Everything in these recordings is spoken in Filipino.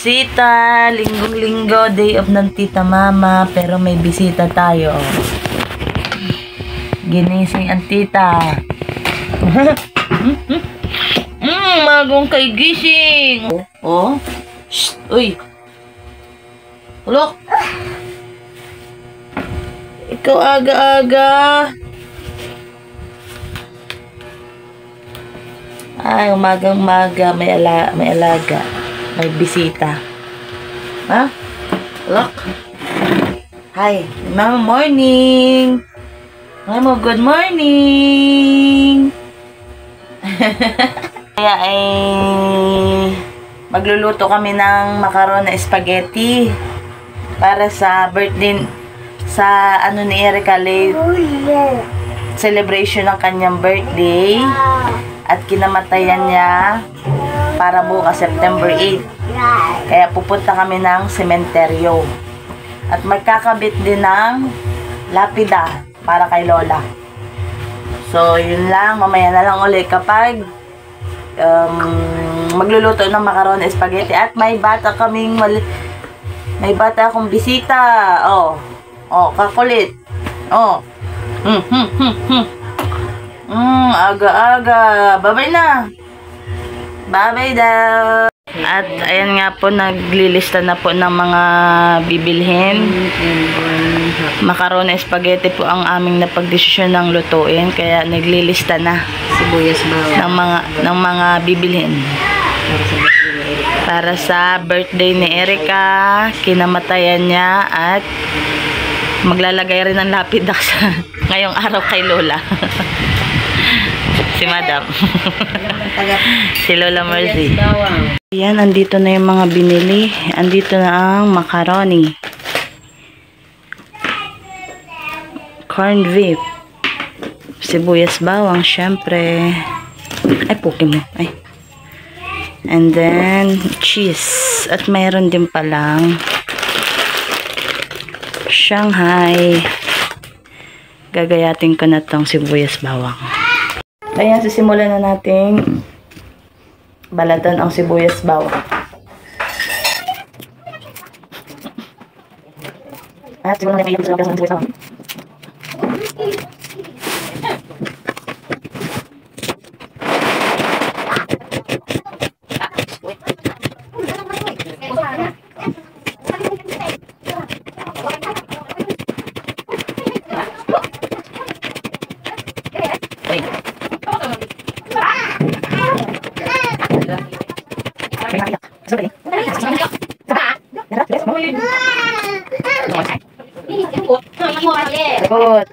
bisita. Linggong-linggo, day of ng tita mama. Pero may bisita tayo. Ginising ang tita. Magong kay gising. Oh. Shh. Uy. Ulok. Ikaw aga-aga. Ay, umagang-umaga. May alaga. May bisita. Ha? Ulok. Hi. Mama, morning. Mama, good morning. Kaya ay magluluto kami ng macaron na spaghetti para sa birthday sa ano ni Erica late celebration ng kanyang birthday at kinamatayan niya para bukas September 8. Kaya pupunta kami ng sementeryo at magkakabit din ng lapida para kay Lola. So, yun lang. Mamaya na lang ulit kapag magluluto ng macaron na spaghetti. At may bata kaming may bata akong bisita. Oh, kakulit. Oh. Aga-aga. Bye-bye na. Bye-bye daw. At ayan nga po, naglilista na po ng mga bibilhin. Macaron na spaghetti po ang aming napagdesisyon ng lutuin, kaya naglilista na sibuyas bawang ng mga bibilhin para sa birthday ni Erica, kinamatayan niya, at maglalagay rin ng lapida sa ngayong araw kay Lola. Si Madam. Si Lola Mercy. Ayan, andito na yung mga binili. Andito na ang macaroni. Corn beef. Sibuyas bawang, syempre. Ay, puki mo. Ay. And then, cheese. At mayroon din palang Shanghai. Gagayatin ko na tong sibuyas bawang. Ayan, sisimulan na nating balatan ang sibuyas bawang. At siguro na may yung sibuyas bawang. Good.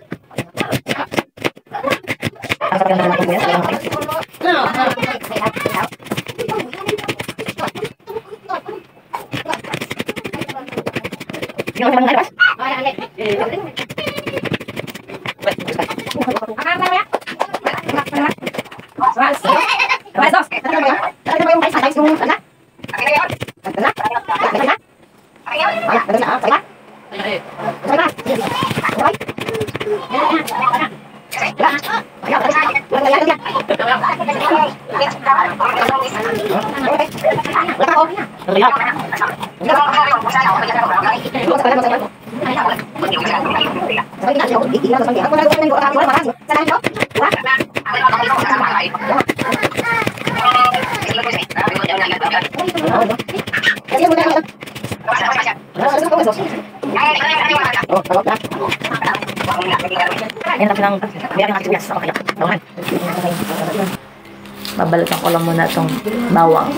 Babalatan ko lang muna itong bawang.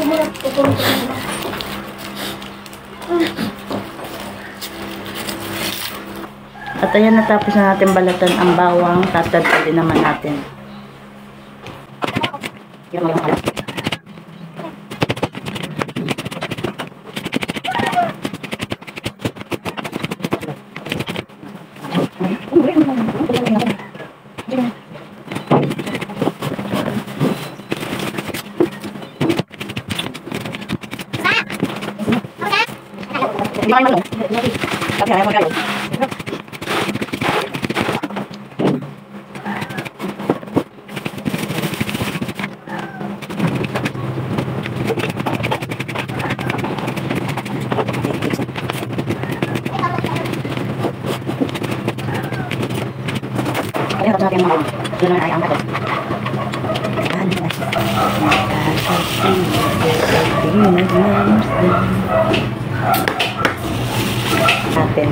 At ayan, natapos na natin balatan ang bawang. Tatadtadin naman natin. Yan, tapos natin yung mga yun naman ay ang katos. Natin.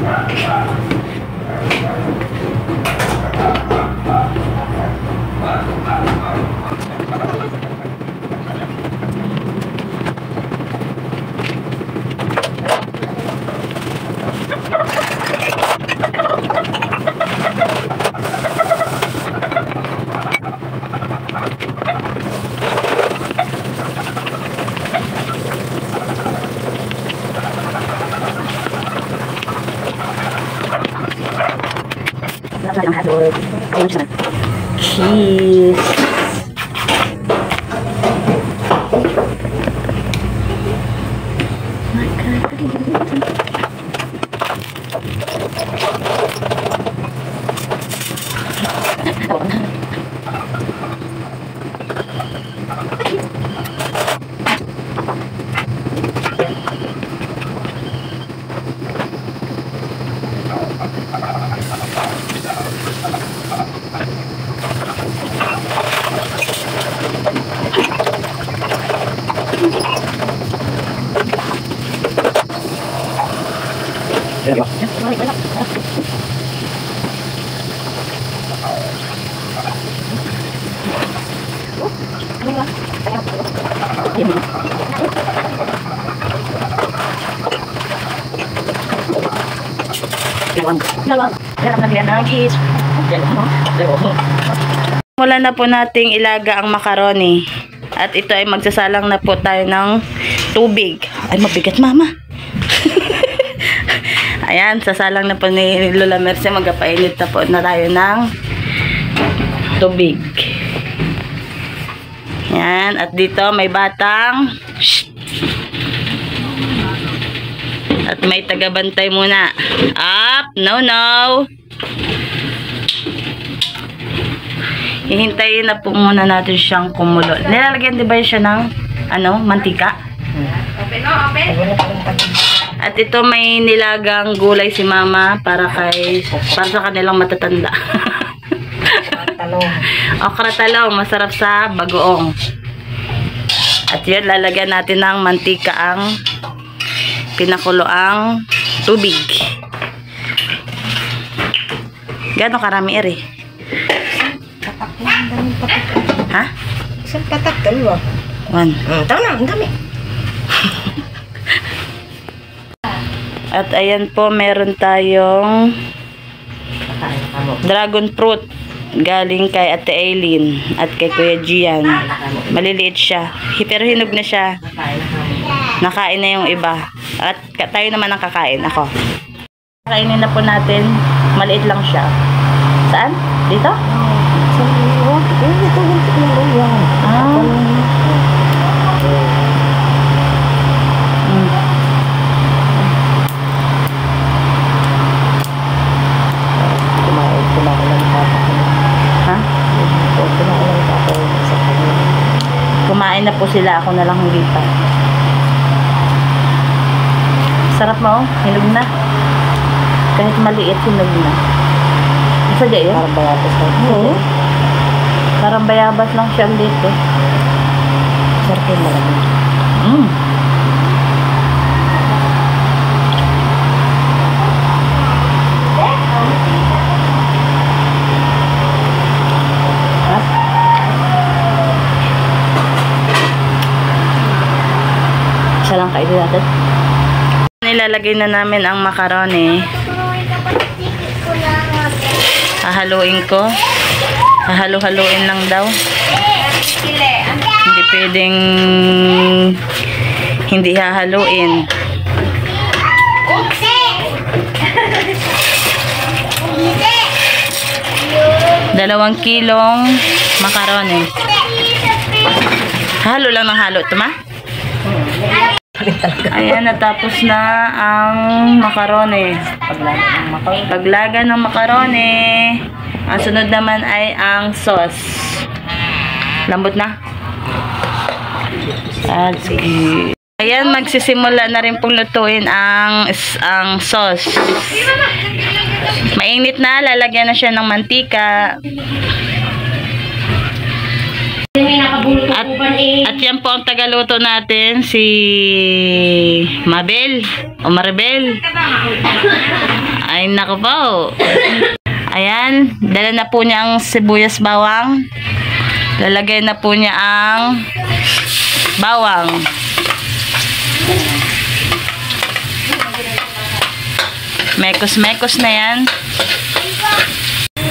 Cheese. Mula na po nating ilaga ang macaroni. At ito ay magsasalang na po tayo ng tubig. Ay, mabigat, mama. Ayan, sasalang na po ni Lola Merce. Magpainit na po na tayo ng tubig. Ayan, at dito may batang at may tagabantay muna. Up, no. Hihintayin na po muna natin siyang kumulo. Nilalagyan di ba siya ng mantika? Open. At ito may nilagang gulay si mama para sa kanilang matatanda. Okra talong, masarap sa bagoong. At yun, lalagyan natin ng mantika ang pinakuloang tubig. Gano'ng karami eri? Ha? Isang patak, dalawa. One. Taon na, ang dami. At ayan po, meron tayong dragon fruit galing kay Ate Aileen at kay Kuya Gian. Maliliit siya. Pero hinog na siya. Nakain na yung iba. At tayo naman ang kakain. Ako. Kainin na po natin. Maliit lang siya. Saan? Dito? Kumain na po sila, ako na lang hindi pa. Sarap mo, hinog na. Kahit maliit, hinog na. Sadya yun? Parang bayabas lang. Oo. Parang bayabas lang siya dito. Sarap yung malamig. Isa lang kainin natin. Nilalagay na namin ang macaroni. Hahaluin ko. Hahalo-haluin lang daw. Hindi pwedeng hindi hahaluin. 2 kilong macaroni. Halo lang ng halo ito, ma? Ayan, natapos na ang macaroni. Paglaga ng macaroni. Ang sunod naman ay ang sauce. Lambot na. That's good. Ayan, magsisimula na rin pong lutuin ang sauce. Mainit na, lalagyan na siya ng mantika. At yan po ang tagaluto natin, si Mabel o Maribel. Ay, naku po. Ayan, dala na po niya ang sibuyas bawang. Lalagay na po niya ang bawang. Mekos-mekos na yan.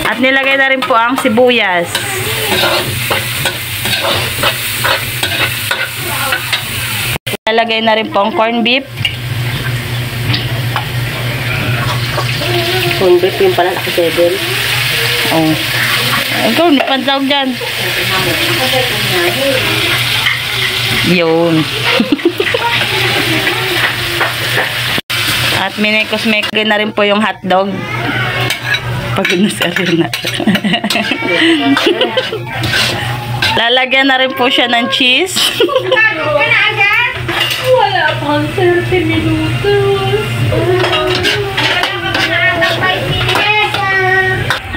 At nilagay na rin po ang sibuyas. Nilagay na rin po ang corned beef. Corned beef yung pala nakasebel. Oh. Ikaw, hindi pa tawag dyan. Yun. At minekos-mekos na rin po yung hotdog. Pag nasari na. Lalagyan na rin po siya ng cheese. Wala pang 30 minutos.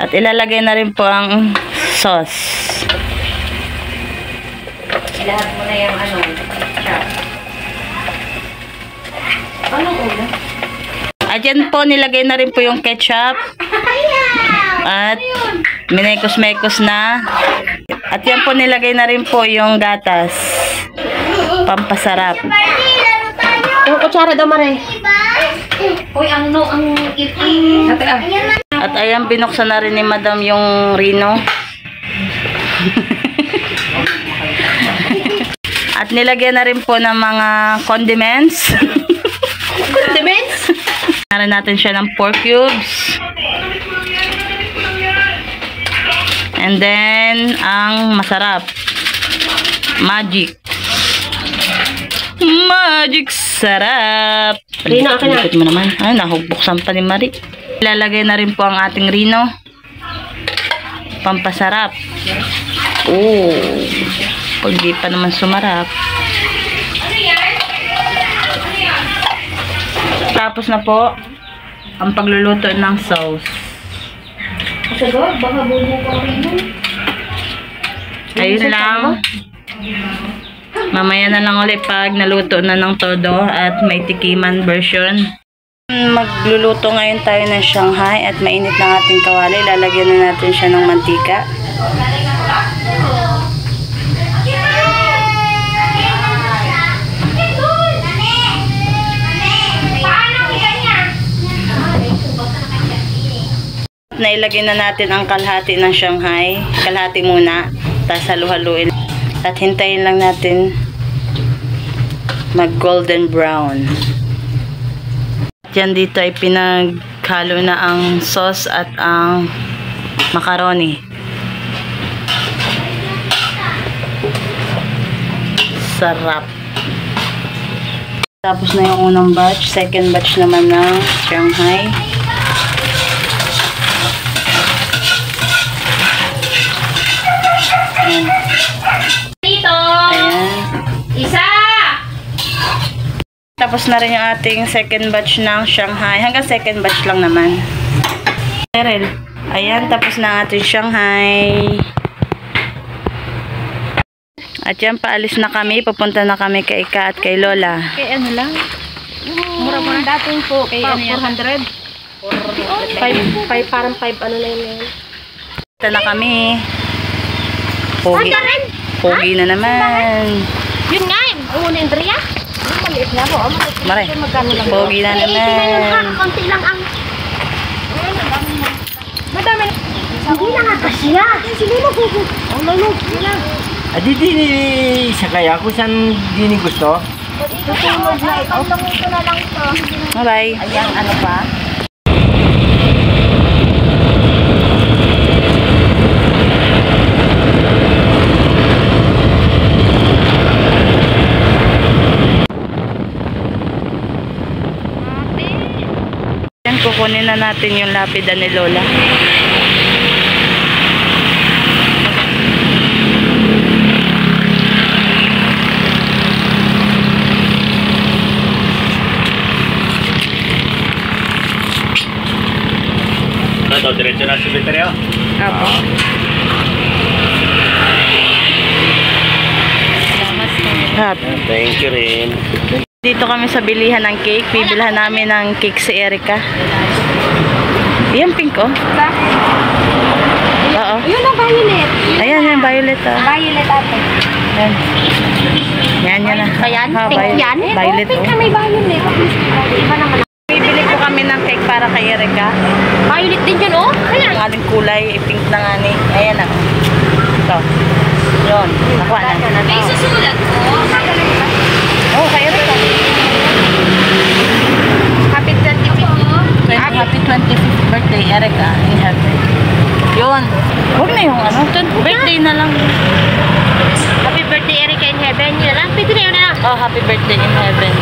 At ilalagay na rin po ang sauce. Lahat mo na yung ano, chop. Anong ulam? At yan po, nilagay na rin po yung ketchup. At minekos-mekos na. At yan po, nilagay na rin po yung gatas. Pampasarap. Yung kutsara daw, Mare. Uy, ang iti. At ayan, binuksan na rin ni Madam yung Rino. At nilagyan na rin po ng mga condiments. Condiments? Naran natin siya ng pork cubes. And then, ang masarap. Magic. Magic sarap. Rino, akin na. Likod mo naman. Ay, nahugbuksan pa ni Marie. Ilalagay na rin po ang ating Rino. Pampasarap. Oh. Pag di pa naman sumarap. Tapos na po ang pagluluto ng sauce. Sagod, baka bumo ko rin. Ayun lang. Mamaya na lang ulit pag naluto na ng todo at may tikiman version. Magluluto ngayon tayo ng Shanghai at mainit ng ating kawali. Lalagyan na natin siya ng mantika. Nailagay na natin ang kalahati ng Shanghai. Kalahati muna. Tapos halu-haluin. At hintayin lang natin mag golden brown. Diyan dito ay pinaghalo na ang sauce at ang macaroni. Sarap. Tapos na yung unang batch. Second batch naman ng Shanghai. Ayan. Dito! Ayan. Isa! Tapos na rin yung ating second batch ng Shanghai. Hanggang second batch lang naman. Erel. Ayan, tapos na ang ating Shanghai. At yan, paalis na kami. Papunta na kami kay Ika at kay Lola. Kay ano lang? Mura-mura dating po. Kay ano yan? 400? 5, parang 5 ano na yun. Papunta na kami. Pogi. Pogi na naman. Yun nga eh. Ang una yung Dria. Maliit na po. Mare. Pogi na naman. Konti lang ang... Madami na. Hindi na nga kasya. Sige mo. Ang lalog. Sige lang. Adi di sakay ako saan di ni gusto? Tutulog na ito. Ito na lang ito. Bye-bye. Ayan, ano pa? Yan, kukunin na natin yung lapida ni Lola. diretso na sa cemetery. Opo. Thank you rin. Dito kami sa bilihan ng cake. Bibilhan namin ng cake si Erica. Yan, pink oh. Oo. Yun ang violet. Ayan, yung violet oh. Violet ate. Yan. Yan, yan na. Ayan, Ah, pink yan. Violet Pink oh. na may violet. Iba naman. Bibili po kami ng cake para kay Erica. Violet din yun, oh. Ang aling kulay, pink na nga ni. Ayan na. Ito. Yun. Nakuha na. May susulat ko. Oh, kay Erica. Happy 25th. Happy 25th birthday, Erica. In heaven. Yun. Huwag na yung ano. Birthday na lang. Happy birthday, Erica in heaven. Yun na lang. Pwede na yun na lang. Oh, happy birthday in heaven.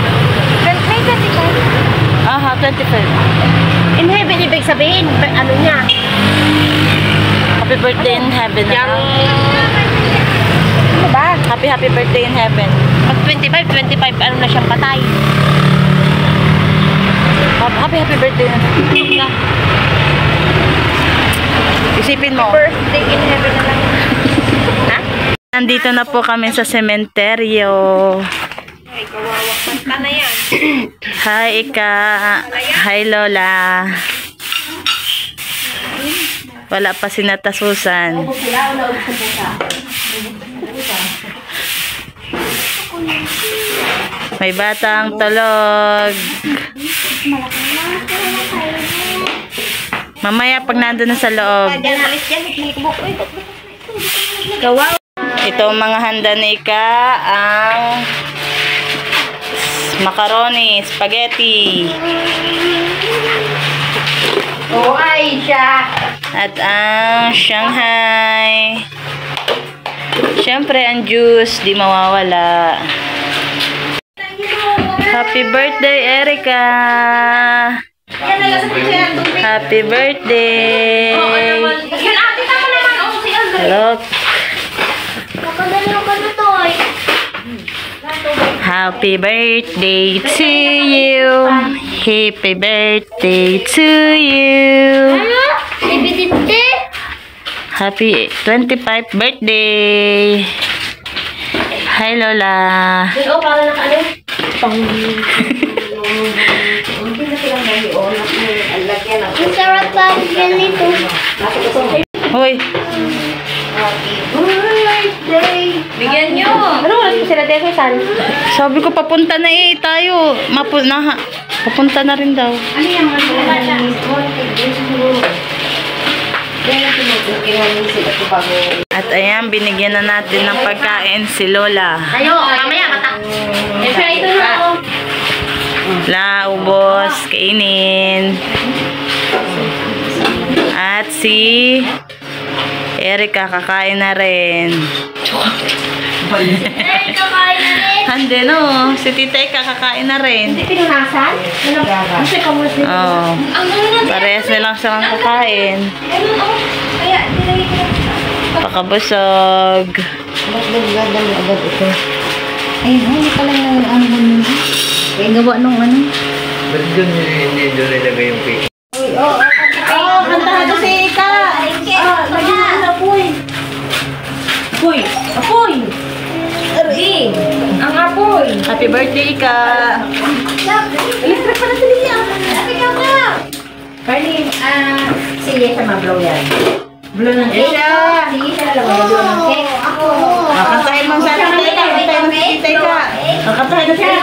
May 25. Aha, 25th. In heaven, ibig sabihin, ano niya? Happy birthday in heaven. Yang... Ano ba? Happy birthday in heaven. Pag 25, ano na siyang patay. Happy birthday na. Isipin mo. Birthday in heaven na lang. Ha? Nandito na po kami sa sementeryo. Ay, kawawa. Panta na yan. Hi, Ika. Hi, Lola. Wala pa si Nata Susan. May batang tulog. Mamaya pag nandun na sa loob. Ito ang mga handa ni Ika. Ang macaroni, spaghetti. Oh, Aisha. At ang Shanghai. Siyempre, ang juice, di mawawala. Happy birthday, Erica! Happy birthday! Hello. Happy birthday to you. Happy birthday to you. Happy 25th birthday. Hi, Lola. Ang sarap pa ganito. Hoy. Bigyan nyo. Ano oras po sila dito, San? Sabi ko papunta na tayo. Papunta na rin daw. Ano yung mga At ayan, binigyan na natin ng pagkain si Lola. Ayo, mamaya mata. Ito na ako. Ubos, kainin. At si Erica kakain na rin. Hande no, si Tita Ika kakain na rin. Hindi pinunasan? Ano ba? Kasi kamulas nito. Oh. Parehas na lang silang kakain. Pakabusog. Ay, hindi pa lang ng ano nun. Kaya gawa nung ano. Ba't hindi doon nilagay yung cake? Kantahan ko si Ika. Lagyan mo na apoy. Apoy. Apoy. Ring! Ang apoy! Happy birthday, Ika. Electric pala sa liya! Happy ka ka! Carly, sige sa mablow yan. Blow ng cake? Sige sa lalaway, blow ng cake. Ako! Kantahin mo sa Tita Ika. Kantahin mo si Tita Ika. Kantahin na si Tita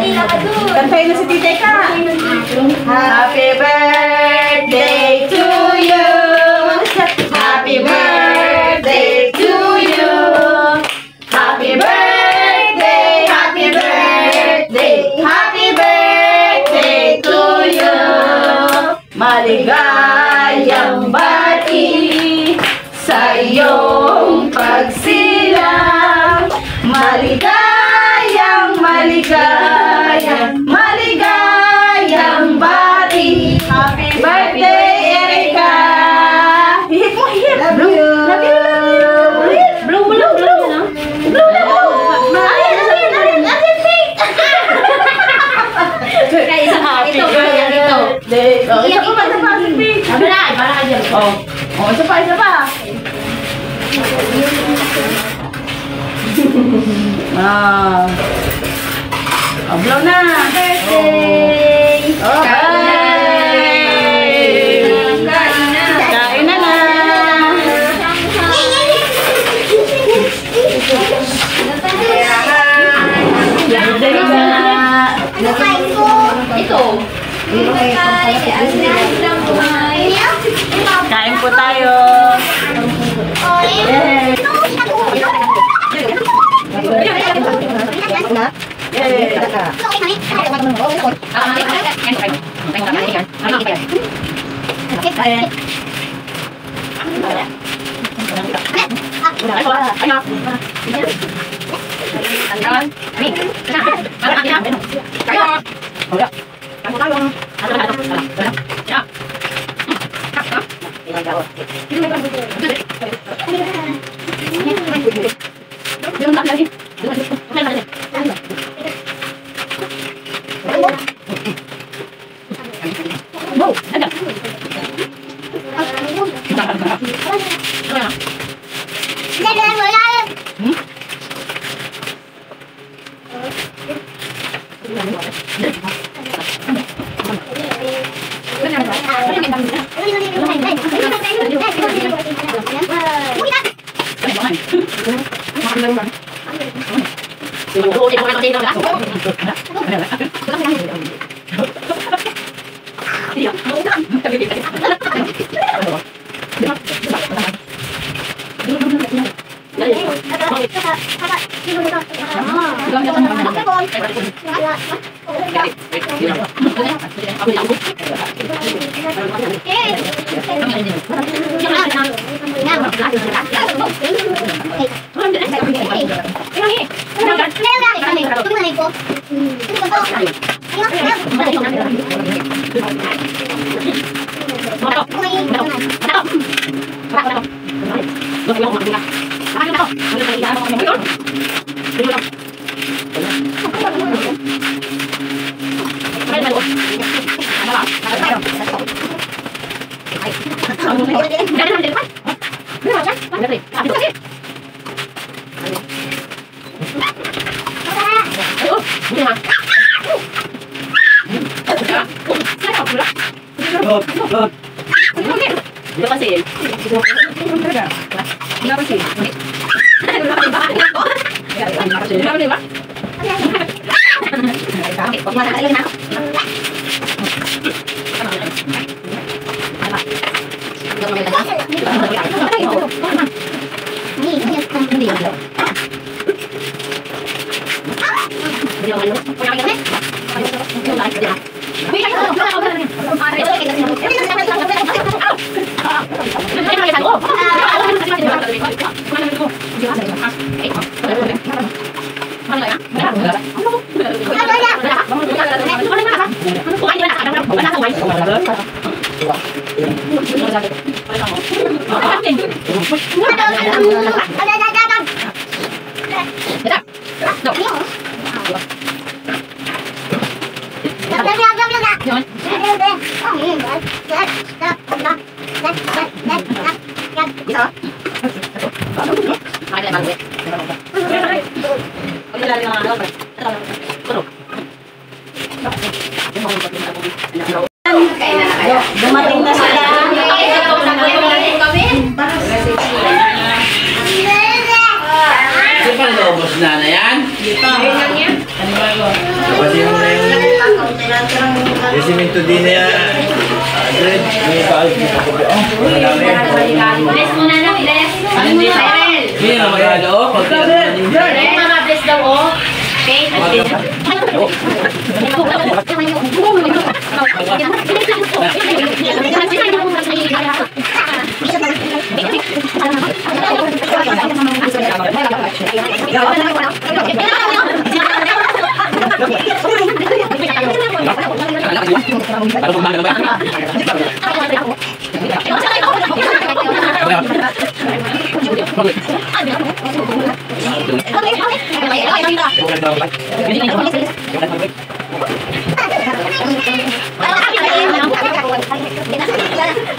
Ika. Kantahin na si Tita Ika. Happy birthday to you. Happy birthday to you. Happy birthday, happy birthday, happy birthday to you. Maligayang bati sa iyong pagsilang. Maligayang, maligayang, maligayang bati. Happy birthday, para ka dyan. Oh. Oh, isa pa, isa pa. Ah. Oh, blow na. Birthday! Oh, kain na na. Birthday na. Ito. Kain po tayo. Yay. Dumating na sila. Di ba naubos na yan? Kapatid mo na yung Yasiminto din na yan. Andred, may kaal dito ko ba? Wala namin. Bless mo na na, bless. Hindi na magalo. Bless, mama, bless daw, oh. Okay?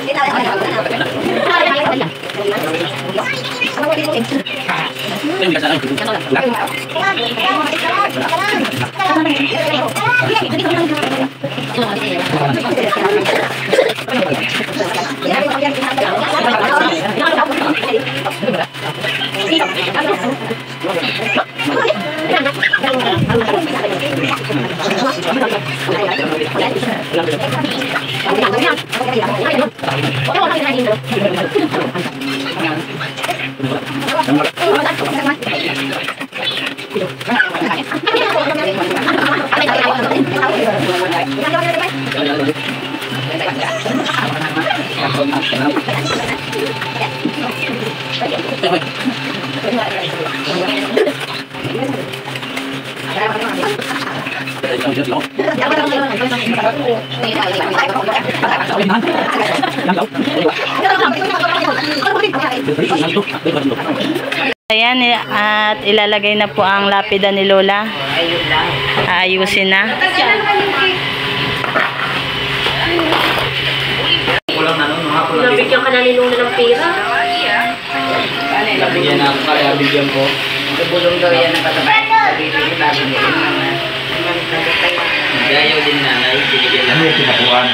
Kita Ayan, at ilalagay na po ang lapida ni Lola. Aayusin na. Nabigyan ka na ni Luna ng pera. Nabigyan na ako, kaya bigyan ko. Bulong daw yan ang katabay. Gayaw din nanay, binigyan lang. Ano yung pinakuhan?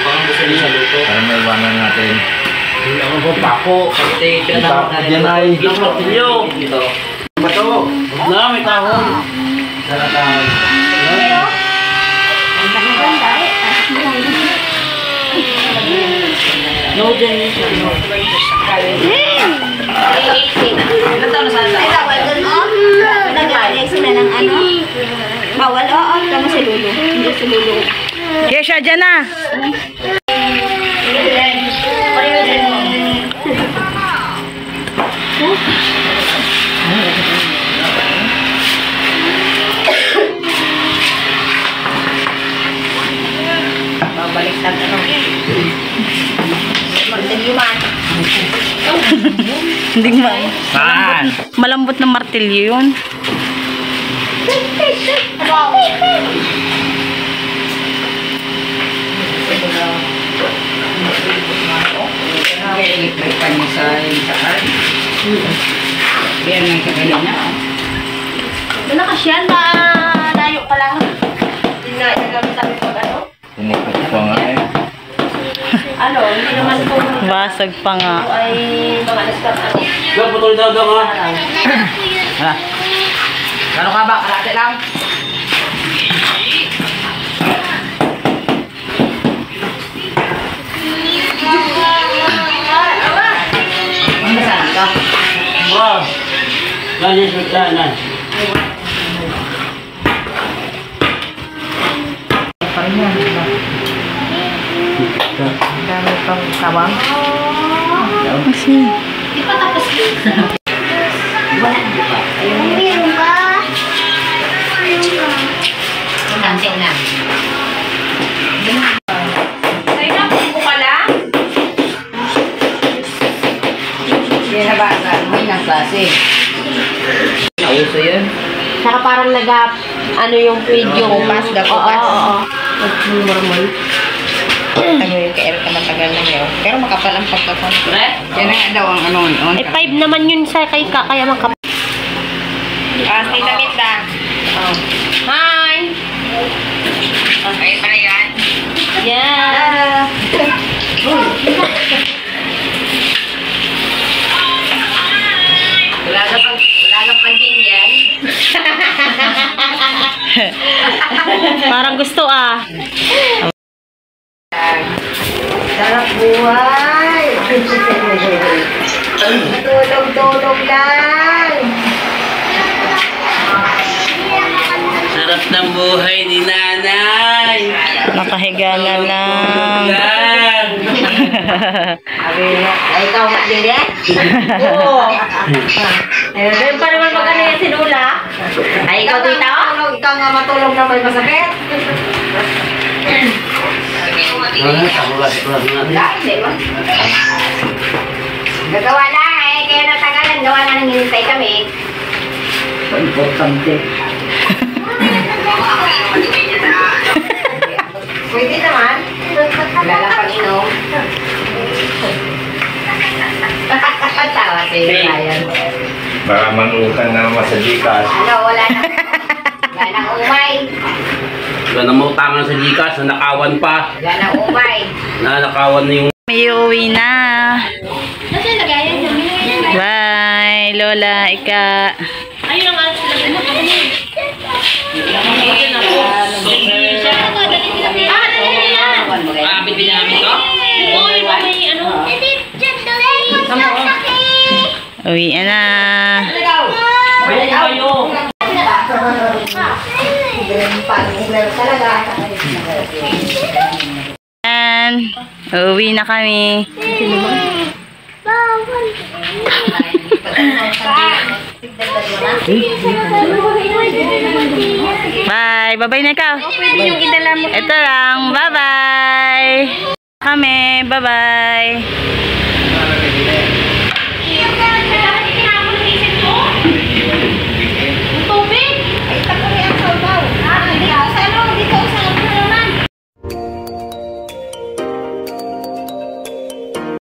Baka gusto niya sa luto. Para may iwanan natin. Hindi ako po, pako. Kasi pinatawag na rin. Yan ay. Ito. Bato. Na, may tahon. Sarap tahon. No, dyan yun siya. Ilan taon na sana? Ay, bawal doon, oh. Nag-aalay sila ng ano. Bawal, oo. Tama si Lulu. Hindi si Lulu. Kesha, dyan na. Babalik lang ano. Magdaliman. Hindi malambot na martilyo yun. Electric pa niya sa sakal. Yan ang kagalina. Doon na kasi yan, malayo pa lang. Hindi na nagamit kami pag ano. Tinikot ko nga eh. Ano, hindi naman po Basag pa nga. ay mga naskat ano. Go, putol daw ha. Ha? Gano'n ka ba? Kalate lang? Saan ka? Wow! Ganyan siya na. Dami pang kawang. Kasi, Di pa tapos yun. Wala. Meron ka? Kanting na. Sa'yo na, buko ka lang? Hindi na ba? May ng klase. Ayos o yun? Saka parang ano yung video ko pas, dakupas. Oo. Normal. Ano yung kaya ka matagal na yun. Pero makapal ang pagkakon. Yan nga daw ang ano yun. Eh, 5 naman yun sa kay ka, kaya makap... Stay damit lang. Oh. Hi! Okay pala yan. Yeah. Wala na pang yan. Parang gusto ah. Sarap buhay! Tulog-tulog lang! Sarap ng buhay ni nanay. nakahiga na lang. Ay, ikaw nga din eh? Oo. Ayun pa naman magano yung sinula. Ay, ikaw dito? Ikaw nga matulog na may masakit. Wala, hindi ba? Gagawa na eh, kaya natagalan. Gawa na nang hinintay kami. Importante. Pwede naman. Wala lang pag-inom. Tawa si Ryan. Baka manutang na naman sa Gcash. Wala na. Wala na umay. Wala na mautangan sa Gcash, nanakawan pa. Wala na umay. Nanakawan na yung... May uwi na. Kasi lagayan niya. Bye, Lola, Ika. Ayun ang alas lagayan mo. Ayun ako. Dali na. Bibili namin to? Uy, may ano. Uwi na. Balik kayo. Yan. Uwi na kami. Bye. Bye-bye na ikaw. Pwede yung idala mo. Ito lang. Bye-bye. Kami. Bye-bye.